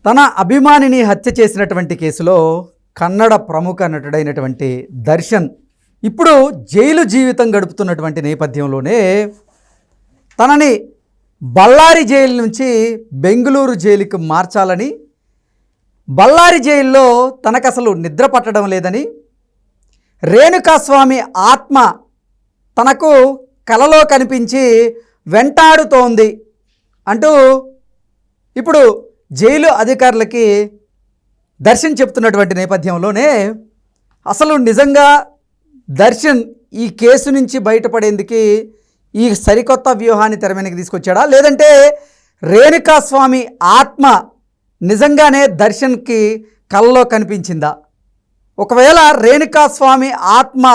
తన అభిమానిని హత్య చేసినటువంటి కేసులో కన్నడ ప్రముఖ నటుడైనటువంటి దర్శన్ ఇప్పుడు జైలు జీవితం గడుపుతున్నటువంటి నేపథ్యంలోనే తనని బళ్ళారి జైలు నుంచి బెంగళూరు జైలుకి మార్చాలని, బళ్ళారి జైల్లో తనకు అసలు నిద్ర పట్టడం లేదని, రేణుకాస్వామి ఆత్మ తనకు కలలో కనిపించి వెంటాడుతోంది అంటూ ఇప్పుడు జైలు అధికారులకి దర్శన్ చెప్తున్నటువంటి నేపథ్యంలోనే అసలు నిజంగా దర్శన్ ఈ కేసు నుంచి బయటపడేందుకు ఈ సరికొత్త వ్యూహాన్ని తెర మీదకి తీసుకొచ్చాడా, లేదంటే రేణుకాస్వామి ఆత్మ నిజంగానే దర్శన్కి కలలో కనిపించిందా? ఒకవేళ రేణుకాస్వామి ఆత్మ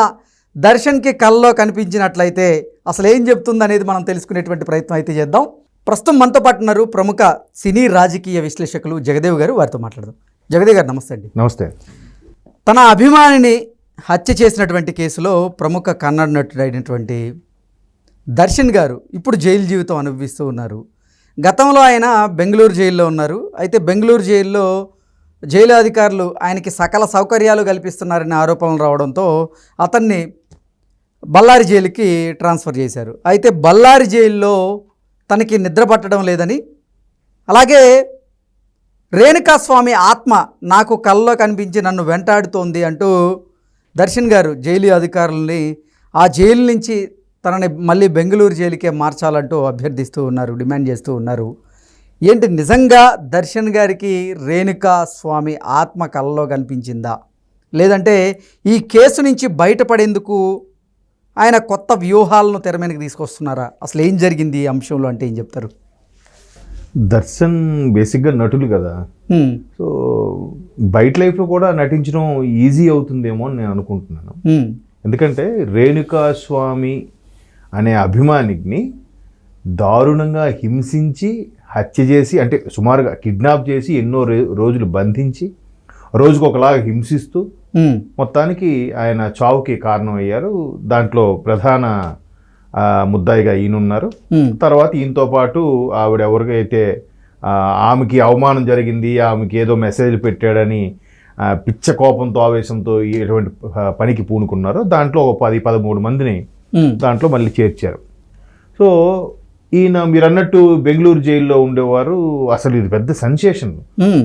దర్శన్కి కలలో కనిపించినట్లయితే అసలు ఏం చెప్తుందనేది మనం తెలుసుకునేటువంటి ప్రయత్నం అయితే చేద్దాం. ప్రస్తుతం మనతో పాటు ఉన్నారు ప్రముఖ సినీ రాజకీయ విశ్లేషకులు జగదేవ్ గారు. వారితో మాట్లాడదాం. జగదేవ్ గారు నమస్తే అండి. నమస్తే. తన అభిమానిని హత్య చేసినటువంటి కేసులో ప్రముఖ కన్నడ నటుడైనటువంటి దర్శన్ గారు ఇప్పుడు జైలు జీవితం అనుభవిస్తూ ఉన్నారు. గతంలో ఆయన బెంగళూరు జైల్లో ఉన్నారు. అయితే బెంగళూరు జైల్లో జైలు అధికారులు ఆయనకి సకల సౌకర్యాలు కల్పిస్తున్నారనే ఆరోపణలు రావడంతో అతన్ని బళ్ళారి జైలుకి ట్రాన్స్ఫర్ చేశారు. అయితే బళ్ళారి జైల్లో తనకి నిద్ర పట్టడం లేదని, అలాగే రేణుకాస్వామి ఆత్మ నాకు కల్లో కనిపించి నన్ను వెంటాడుతోంది అంటూ దర్శన్ గారు జైలు అధికారులని ఆ జైలు నుంచి తనని మళ్ళీ బెంగళూరు జైలుకే మార్చాలంటూ అభ్యర్థిస్తూ ఉన్నారు, డిమాండ్ చేస్తూ ఉన్నారు. ఏంటి నిజంగా దర్శన్ గారికి రేణుకాస్వామి ఆత్మ కల్లో కనిపించిందా, లేదంటే ఈ కేసు నుంచి బయటపడేందుకు ఆయన కొత్త వ్యూహాలను తెర మీదకి తీసుకొస్తున్నారా? అసలు ఏం జరిగింది ఈ అంశంలో అంటే ఏం చెప్తారు? దర్శన్ బేసిక్గా నటులు కదా, సో బయట లైఫ్లో కూడా నటించడం ఈజీ అవుతుందేమో అని నేను అనుకుంటున్నాను. ఎందుకంటే రేణుకాస్వామి అనే అభిమానిని దారుణంగా హింసించి హత్య చేసి, అంటే సుమారుగా కిడ్నాప్ చేసి ఎన్నో రోజులు బంధించి రోజుకు ఒకలాగా హింసిస్తూ మొత్తానికి ఆయన చావుకి కారణం అయ్యారు. దాంట్లో ప్రధాన ముద్దాయిగా ఈయనున్నారు. తర్వాత ఈయనతో పాటు ఆవిడ ఎవరికైతే ఆమెకి అవమానం జరిగింది, ఆమెకి ఏదో మెసేజ్ పెట్టాడని పిచ్చ కోపంతో ఆవేశంతో ఇటువంటి పనికి పూనుకున్నారో దాంట్లో ఒక 10-13 మందిని దాంట్లో మళ్ళీ చేర్చారు. సో ఈయన మీరు అన్నట్టు బెంగళూరు జైల్లో ఉండేవారు. అసలు ఇది పెద్ద సెన్సేషన్.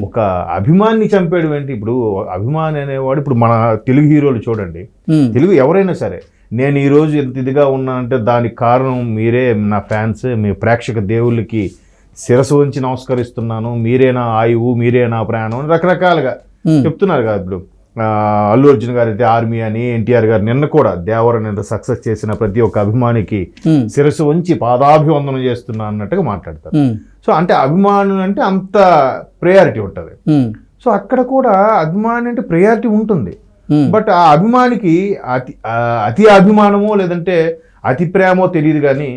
ఒక అభిమాన్ని చంపేయడం ఏంటి? ఇప్పుడు అభిమాని అనేవాడు, ఇప్పుడు మన తెలుగు హీరోలు చూడండి, తెలుగు ఎవరైనా సరే, నేను ఈరోజు ఎంత ఇదిగా ఉన్నానంటే దానికి కారణం మీరే, నా ఫ్యాన్స్, మీ ప్రేక్షక దేవుళ్ళకి శిరసు వంచి నమస్కరిస్తున్నాను, మీరే నా ఆయువు, మీరే నా ప్రాణం అని రకరకాలుగా చెప్తున్నారు కదా. ఇప్పుడు అల్లు అర్జున్ గారు అయితే ఆర్మీ అని, ఎన్టీఆర్ గారు నిన్న కూడా దేవరని సక్సెస్ చేసిన ప్రతి ఒక్క అభిమానికి శిరసు వంచి పాదాభివందనం చేస్తున్నా అన్నట్టుగా మాట్లాడతారు. సో అంటే అభిమానులు అంటే అంత ప్రయారిటీ ఉంటుంది. సో అక్కడ కూడా అభిమాని అంటే ప్రయారిటీ ఉంటుంది. బట్ ఆ అభిమానికి అతి అభిమానమో లేదంటే అతి ప్రేమో తెలియదు. కానీ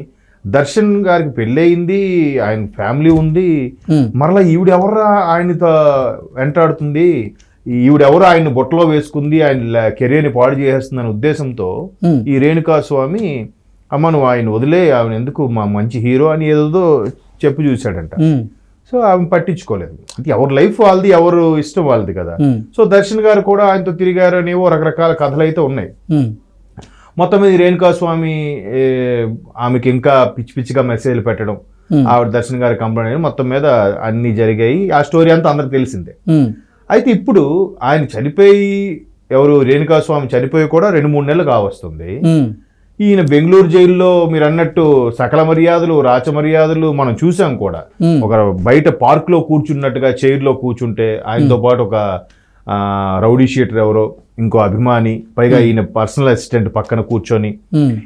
దర్శన్ గారికి పెళ్ళయింది, ఆయన ఫ్యామిలీ ఉంది, మరలా ఈవిడెవర్రా ఆయనతో వెంటాడుతుంది, ఈవిడెవరు ఆయన బొట్టలో వేసుకుంది, ఆయన కెరీర్ని పాడు చేసేస్తుందనే ఉద్దేశంతో ఈ రేణుకాస్వామి అమ్మ నువ్వు ఆయన వదిలే, ఆమెను ఎందుకు, మా మంచి హీరో అని ఏదో చెప్పి చూశాడంట. సో ఆమె పట్టించుకోలేదు. అంటే ఎవరి లైఫ్ వాళ్ళది, ఎవరు ఇష్టం వాళ్ళది కదా. సో దర్శన్ గారు కూడా ఆయనతో తిరిగారు అనేవో రకరకాల కథలు అయితే ఉన్నాయి. మొత్తం మీద రేణుకాస్వామి ఆమెకి ఇంకా పిచ్చి పిచ్చిగా మెసేజ్లు పెట్టడం, ఆవిడ దర్శన్ గారి కంప్లైంట్ అయ్యి మొత్తం మీద అన్ని జరిగాయి. ఆ స్టోరీ అంతా అందరికి తెలిసిందే. అయితే ఇప్పుడు ఆయన చనిపోయి, ఎవరు రేణుకాస్వామి చనిపోయి కూడా 2-3 నెలలు కావస్తుంది. ఈయన బెంగళూరు జైల్లో మీరు అన్నట్టు సకల మర్యాదలు, రాచ మర్యాదలు మనం చూసాం కూడా. ఒక బయట పార్క్ లో కూర్చున్నట్టుగా చైర్లో కూర్చుంటే ఆయనతో పాటు ఒక రౌడీ షీటర్ ఎవరో ఇంకో అభిమాని, పైగా ఈయన పర్సనల్ అసిస్టెంట్ పక్కన కూర్చొని,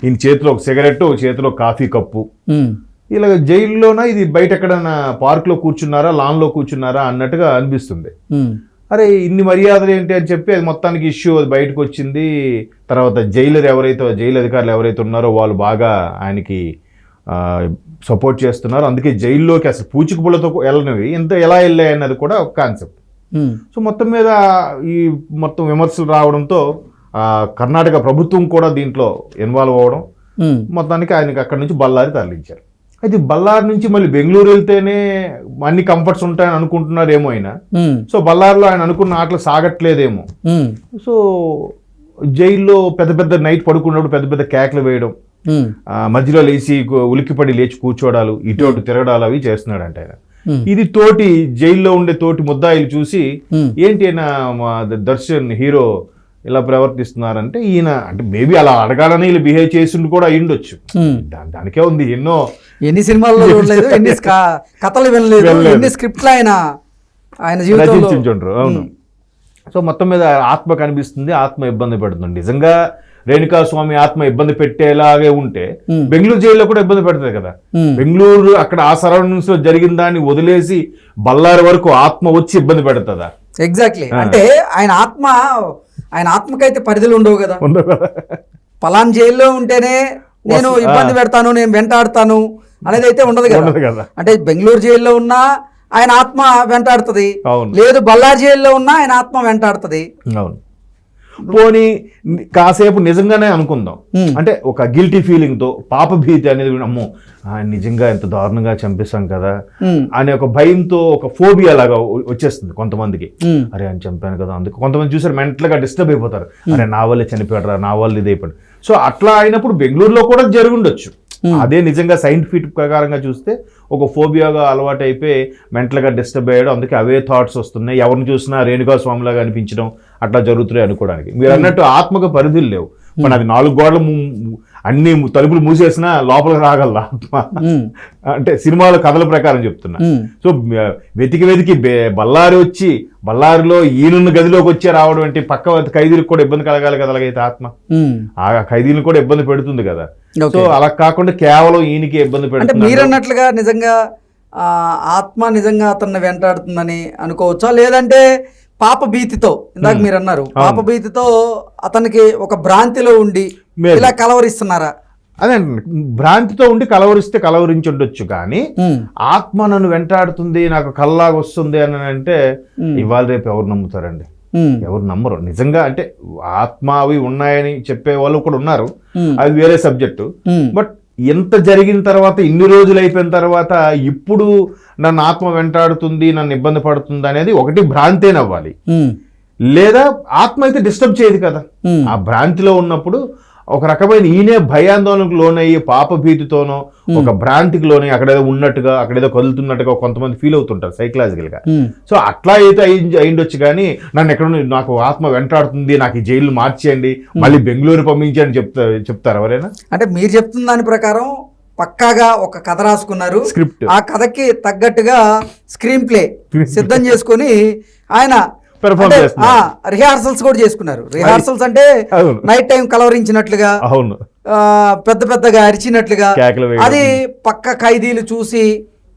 ఈయన చేతిలో ఒక సిగరెట్, చేతిలో కాఫీ కప్పు, ఇలా జైల్లోనా ఇది బయట ఎక్కడన్నా పార్క్ లో కూర్చున్నారా, లాన్ లో కూర్చున్నారా అన్నట్టుగా అనిపిస్తుంది. అరే ఇన్ని మర్యాదలు ఏంటి అని చెప్పి అది మొత్తానికి ఇష్యూ అది బయటకు వచ్చింది. తర్వాత జైలు అధికారులు ఎవరైతే ఉన్నారో వాళ్ళు బాగా ఆయనకి సపోర్ట్ చేస్తున్నారు. అందుకే జైల్లోకి అసలు పూచిక పుల్లతో వెళ్ళనివి ఎలా వెళ్ళాయి అన్నది కూడా ఒక కాన్సెప్ట్. సో మొత్తం మీద ఈ మొత్తం విమర్శలు రావడంతో కర్ణాటక ప్రభుత్వం కూడా దీంట్లో ఇన్వాల్వ్ అవ్వడం, మొత్తానికి ఆయనకి అక్కడి నుంచి బళ్ళారి తరలించారు. అయితే బళ్ళారి నుంచి మళ్ళీ బెంగళూరు వెళ్తేనే అన్ని కంఫర్ట్స్ ఉంటాయని అనుకుంటున్నారేమో ఆయన. సో బళ్ళారిలో ఆయన అనుకున్న ఆటలు సాగట్లేదేమో. సో జైల్లో పెద్ద పెద్ద నైట్ పడుకున్నప్పుడు పెద్ద పెద్ద కేకలు వేయడం, మధ్యలో లేచి ఉలిక్కిపడి లేచి కూర్చోడాలు, ఇటు అటు తిరగడాలు అవి చేస్తున్నాడంట ఆయన. ఇది తోటి జైల్లో ఉండే తోటి ముద్దాయిలు చూసి ఏంటి ఆయన దర్శన్ హీరో ఇలా ప్రవర్తిస్తున్నారంటే, ఈయన అంటే మేబీ అలా అడగాలని ఇలా బిహేవ్ చేసిండు కూడా అయ్యుండొచ్చు. దానికే ఉంది. ఎన్ని సినిమాల్లో చూడలేదు, ఎన్ని కథలు వినలేదు, ఎన్ని స్క్రిప్ట్లు ఆయన జీవితంలో. అవును. సో మొత్తం మీద ఆత్మ కనిపిస్తుంది, ఆత్మ ఇబ్బంది పెడుతుంది. నిజంగా రేణుకాస్వామి ఆత్మ ఇబ్బంది పెట్టేలాగే ఉంటే బెంగళూరు జైల్లో కూడా ఇబ్బంది పెడుతుంది కదా. బెంగళూరు అక్కడ ఆ సరౌండింగ్స్ లో జరిగిన దాన్ని వదిలేసి బళ్ళారి వరకు ఆత్మ వచ్చి ఇబ్బంది పెడుతుందా? ఎగ్జాక్ట్లీ. అంటే ఆయన ఆత్మకైతే పరిధులు ఉండవు కదా. పలాన్ జైల్లో ఉంటేనే నేను ఇబ్బంది పెడతాను, నేను వెంటాడుతాను అనేది అయితే ఉండదు కదా. అంటే బెంగళూరు జైల్లో ఉన్నా ఆయన ఆత్మ వెంటాడుతుంది, లేదు బళ్ళారి జైల్లో ఉన్నా ఆయన ఆత్మ వెంటాడుతుంది. అవును. పోనీ కాసేపు నిజంగానే అనుకుందాం, అంటే ఒక గిల్టీ ఫీలింగ్ తో, పాప భీతి అనేది, అమ్మో నిజంగా ఎంత దారుణంగా చంపేశాం కదా అనే ఒక భయంతో, ఒక ఫోబియా లాగా వచ్చేస్తుంది కొంతమందికి. అరే అని చంపాను కదా, అందుకు కొంతమంది చూసారు మెంటల్ గా డిస్టర్బ్ అయిపోతారు, అరే నా వల్లే చనిపోయాడు, నా వల్ల ఇది అయిపోయాడు. సో అట్లా అయినప్పుడు బెంగళూరులో కూడా జరుగుండొచ్చు. అదే నిజంగా సైంటిఫిక్ ప్రకారంగా చూస్తే ఒక ఫోబియాగా అలవాటు అయిపోయి మెంటల్గా డిస్టర్బ్ అయ్యాడు, అందుకే అవే థాట్స్ వస్తున్నాయి, ఎవరిని చూసినా రేణుకాస్వామిలాగా అనిపించడం అట్లా జరుగుతున్నాయి అనుకోవడానికి. మీరు అన్నట్టు ఆత్మకు పరిధులు లేవు. మన అది 4 గోడలు అన్ని తలుపులు మూసేసినా లోపలికి రాగల ఆత్మ. అంటే సినిమాల కథల ప్రకారం చెప్తున్నా. సో వెతికి బళ్ళారి వచ్చి బళ్ళారిలో ఈయనున్న గదిలోకి వచ్చే రావడం అంటే పక్క ఖైదీలకు కూడా ఇబ్బంది కలగాలి కదా. అలాగైతే ఆత్మ ఆ ఖైదీలను కూడా ఇబ్బంది పెడుతుంది కదా. సో అలా కాకుండా కేవలం ఈయనకి ఇబ్బంది పెడుతుంది. మీరు అన్నట్లుగా నిజంగా ఆత్మ నిజంగా అతన్ని వెంటాడుతుందని అనుకోవచ్చా, లేదంటే పాప భీతితో, ఇందాక మీరు అన్నారు పాప భీతితో అతనికి ఒక భ్రాంతిలో ఉండి ఇలా కలవరిస్తున్నారా? అదే భ్రాంతితో ఉండి కలవరించి ఉండొచ్చు, కానీ ఆత్మ నన్ను వెంటాడుతుంది, నాకు కల్లాగా వస్తుంది అని అంటే ఇవాళ రేపు ఎవరు నమ్ముతారండి? ఎవరు నమ్మరు. నిజంగా అంటే ఆత్మ అవి ఉన్నాయని చెప్పే వాళ్ళు కూడా ఉన్నారు, అది వేరే సబ్జెక్టు. బట్ ఎంత జరిగిన తర్వాత, ఇన్ని రోజులు అయిపోయిన తర్వాత ఇప్పుడు నన్ను ఆత్మ వెంటాడుతుంది, నన్ను ఇబ్బంది పడుతుంది అనేది ఒకటి భ్రాంతేనవ్వాలి, లేదా ఆత్మ అయితే డిస్టర్బ్ చేయదు కదా. ఆ భ్రాంతిలో ఉన్నప్పుడు ఒక రకమైన ఈయనే భయాందోళనకు లోనయ్యి పాప భీతితోనో ఒక భ్రాంతికి లోనయ్యి అక్కడేదో ఉన్నట్టుగా, అక్కడేదో కదులుతున్నట్టుగా కొంతమంది ఫీల్ అవుతుంటారు సైకలాజికల్ గా. సో అట్లా అయితే అయిండొచ్చు, కానీ నన్ను ఎక్కడ నాకు ఆత్మ వెంటాడుతుంది, నాకు ఈ జైలు మార్చేయండి, మళ్ళీ బెంగళూరు పంపించండి చెప్తారు ఎవరైనా? అంటే మీరు చెప్తున్న దాని ప్రకారం పక్కాగా ఒక కథ రాసుకున్నారు, స్క్రిప్ట్, ఆ కథకి తగ్గట్టుగా స్క్రీన్ ప్లే సిద్ధం చేసుకుని ఆయన రిహార్సల్స్ కూడా చేసుకున్నారు. రిహార్సల్స్ అంటే నైట్ టైం కలవరించినట్లుగా, పెద్ద పెద్దగా అరిచినట్లుగా, అది పక్క ఖైదీలు చూసి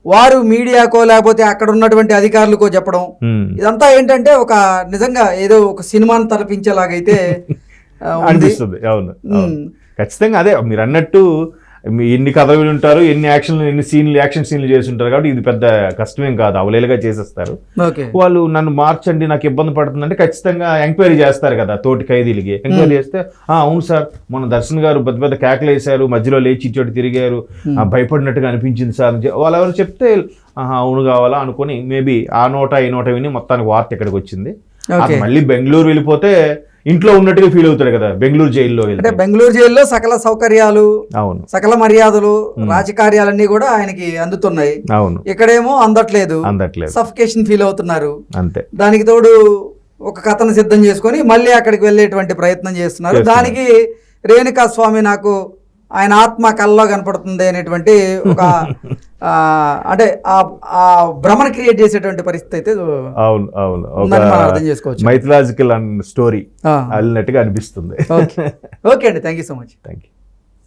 వారు మీడియాకో లేకపోతే అక్కడ ఉన్నటువంటి అధికారులకో చెప్పడం, ఇదంతా ఏంటంటే ఒక నిజంగా ఏదో ఒక సినిమాను తలపించేలాగైతే అనిపిస్తుంది. అవును, ఖచ్చితంగా అదే మీరు అన్నట్టు. ఎన్ని కథలు ఉంటారు, ఎన్ని యాక్షన్ సీన్లు చేసి ఉంటారు, కాబట్టి ఇది పెద్ద కష్టమేం కాదు, అవలేలుగా చేసేస్తారు వాళ్ళు. నన్ను మార్చండి, నాకు ఇబ్బంది పడుతుందంటే ఖచ్చితంగా ఎంక్వైరీ చేస్తారు కదా తోటి ఖైదీలకి. ఎంక్వైరీ చేస్తే అవును సార్, మన దర్శన్ గారు పెద్ద పెద్ద కేకలు వేశారు, మధ్యలో లేచి ఇచ్చోటి తిరిగారు, భయపడినట్టుగా అనిపించింది సార్ వాళ్ళు ఎవరు చెప్తే అవును కావాలా అనుకుని మేబీ ఆ నోట ఈ నోట విని మొత్తానికి వార్త ఇక్కడికి వచ్చింది. మళ్ళీ బెంగళూరు వెళ్ళిపోతే ఇంట్లో ఉన్నట్టుగా ఫీల్ అవుతాడు కదా బెంగళూరు జైల్లో. అంటే బెంగళూరు జైల్లో సకల సౌకర్యాలు, అవును, సకల మర్యాదలు, రాజకార్యాలన్నీ కూడా ఆయనకి అందుతున్నాయి. అవును, ఇక్కడేమో అందట్లేదు, సఫికేషన్ ఫీల్ అవుతున్నారు. అంతే. దానికి తోడు ఒక కథను సిద్ధం చేసుకొని మళ్ళీ అక్కడికి వెళ్ళేటువంటి ప్రయత్నం చేస్తున్నారు. దానికి రేణుకాస్వామి నాకు ఆయన ఆత్మ కల్లో కనపడుతుంది అనేటువంటి ఒక అంటే ఆ భ్రమను క్రియేట్ చేసేటువంటి పరిస్థితి అయితే అర్థం చేసుకోవచ్చు. మైథలాజికల్ స్టోరీ అన్నట్టుగా అనిపిస్తుంది. ఓకే అండి, thank you so much. Thank you.